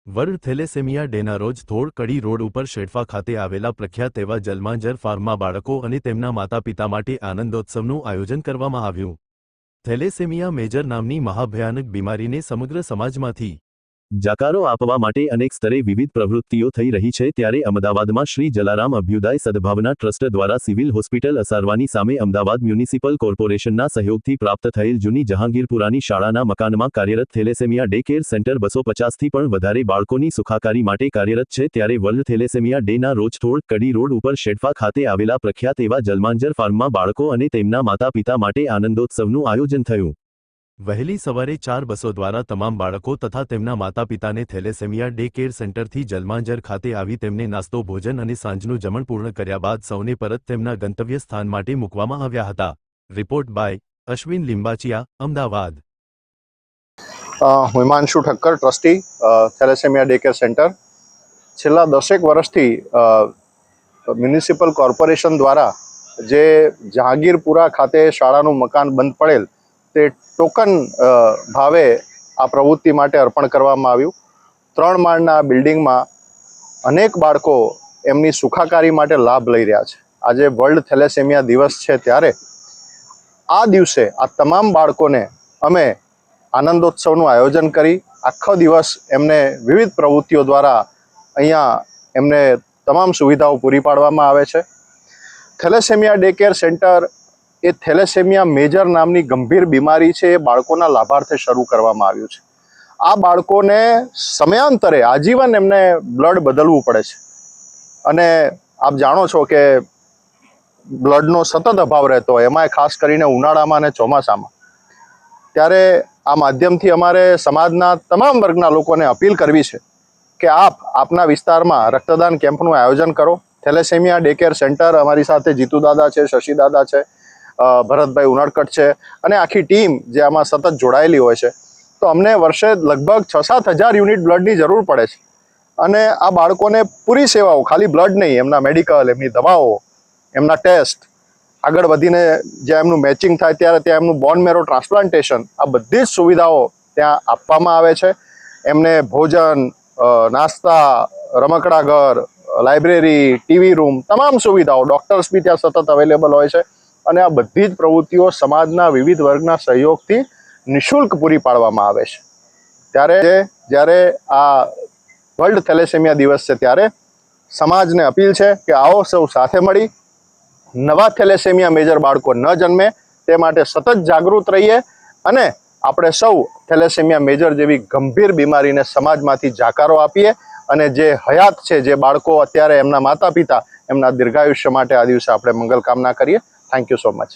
World thalassemia ડેના રોજ થોડ કડી road ઉપર શેડફા ખાતે આવેલા પ્રખ્યાત એવા જલમાંજર ફાર્મમાં બાળકો અને તેમના માતાપિતા માટે આનંદોત્સવનું આયોજન કરવામાં આવ્યું। થેલેસેમિયા મેજર નામની મહાભયાનક બીમારીને સમગ્ર સમાજમાંથી જાકારો આપવા માટે અનેક સ્તરે વિવિધ પ્રવૃત્તિઓ થઈ રહી છે, ત્યારે અમદાવાદમાં શ્રી જલારામ અભ્યુદય સદભાવના ટ્રસ્ટ દ્વારા સિવિલ હોસ્પિટલ અસારવાની સામે અમદાવાદ મ્યુનિસિપલ કોર્પોરેશનના સહયોગથી પ્રાપ્ત થયેલ જૂની જહાંગીરપુરાની શાળાના મકાનમાં કાર્યરત થેલેસેમિયા ડે કેર સેન્ટર 250થી પણ વધારે બાળકોની સુખાકારી માટે કાર્યરત છે। ત્યારે વર્લ્ડ થેલેસેમિયા ડેના રોજ થોડ કડી રોડ ઉપર શેડફા ખાતે આવેલા પ્રખ્યાત એવા જલમાંજર ફાર્મમાં બાળકો અને તેમના માતાપિતા માટે આનંદોત્સવનું આયોજન થયું। વહેલી સવારે 4 બસો દ્વારા તમામ બાળકો તથા તેમના માતાપિતાને થેલેસેમિયા ડે કેર સેન્ટરથી જલમાંજર ખાતે આવી તેમને નાસ્તો ભોજન અને સાંજનું જમણ પૂર્ણ કર્યા બાદ સૌને પરત તેમના ગંતવ્ય સ્થાન માટે મૂકવામાં આવ્યા હતા। Report by Ashwin Limbachiya, Ahmedabad. Himanshu Thakkar, trustee, thalassemia day care centre. છેલ્લા 10 વર્ષથી મ્યુનિસિપલ કોર્પોરેશન દ્વારા જે જહાંગીરપુરા ખાતે શાળાનું મકાન બંધ પડેલ તે ટોકન ભાવે આ પ્રવૃત્તિ માટે અર્પણ કરવામાં આવ્યું। 3 માળના બિલ્ડિંગમાં અનેક બાળકો એમની સુખાકારી માટે લાભ લઈ રહ્યા છે। આજે વર્લ્ડ થેલેસેમિયા દિવસ છે, ત્યારે આ દિવસે આ તમામ બાળકોને અમે આનંદોત્સવનું આયોજન કરી આખો દિવસ એમને વિવિધ પ્રવૃત્તિઓ દ્વારા અહીંયા એમને તમામ સુવિધાઓ પૂરી પાડવામાં આવે છે। થેલેસેમિયા ડે કેર સેન્ટર એ થેલેસેમિયા મેજર નામની ગંભીર બીમારી છે, એ બાળકોના લાભાર્થે શરૂ કરવામાં આવ્યું છે। આ બાળકોને સમયાંતરે આજીવન એમને બ્લડ બદલવું પડે છે અને આપ જાણો છો કે બ્લડનો સતત અભાવ રહેતો હોય, એમાંય ખાસ કરીને ઉનાળામાં અને ચોમાસામાં। ત્યારે આ માધ્યમથી અમારે સમાજના તમામ વર્ગના લોકોને અપીલ કરવી છે કે આપના વિસ્તારમાં રક્તદાન કેમ્પનું આયોજન કરો। થેલેસેમિયા ડે કેર સેન્ટર, અમારી સાથે જીતુ દાદા છે, શશી દાદા છે, ભરતભાઈ ઉનડકટ છે અને આખી ટીમ જે આમાં સતત જોડાયેલી હોય છે। તો અમને વર્ષે લગભગ 6-7 હજાર યુનિટ બ્લડની જરૂર પડે છે અને આ બાળકોને પૂરી સેવાઓ, ખાલી બ્લડ નહીં, એમના મેડિકલ, એમની દવાઓ, એમના ટેસ્ટ, આગળ વધીને જ્યાં એમનું મેચિંગ થાય ત્યારે ત્યાં એમનું બોન મેરો ટ્રાન્સપ્લાન્ટેશન, આ બધી જ સુવિધાઓ ત્યાં આપવામાં આવે છે। એમને ભોજન, નાસ્તા, રમકડા ઘર, લાઇબ્રેરી, ટીવી રૂમ, તમામ સુવિધાઓ, ડૉક્ટર્સ બી ત્યાં સતત અવેલેબલ હોય છે અને આ બધી જ પ્રવૃત્તિઓ સમાજના વિવિધ વર્ગના સહયોગથી નિઃશુલ્ક પૂરી પાડવામાં આવે છે। ત્યારે જ્યારે આ વર્લ્ડ થેલેસેમિયા દિવસ છે, ત્યારે સમાજને અપીલ છે કે આવો સૌ સાથે મળી નવા થેલેસેમિયા મેજર બાળકો ન જન્મે તે માટે સતત જાગૃત રહીએ અને આપણે સૌ થેલેસેમિયા મેજર જેવી ગંભીર બીમારીને સમાજમાંથી જાકારો આપીએ અને જે હયાત છે, જે બાળકો અત્યારે એમના માતા પિતા, એમના દીર્ઘાયુષ્ય માટે આ દિવસે આપણે મંગલ કામના કરીએ। Thank you so much.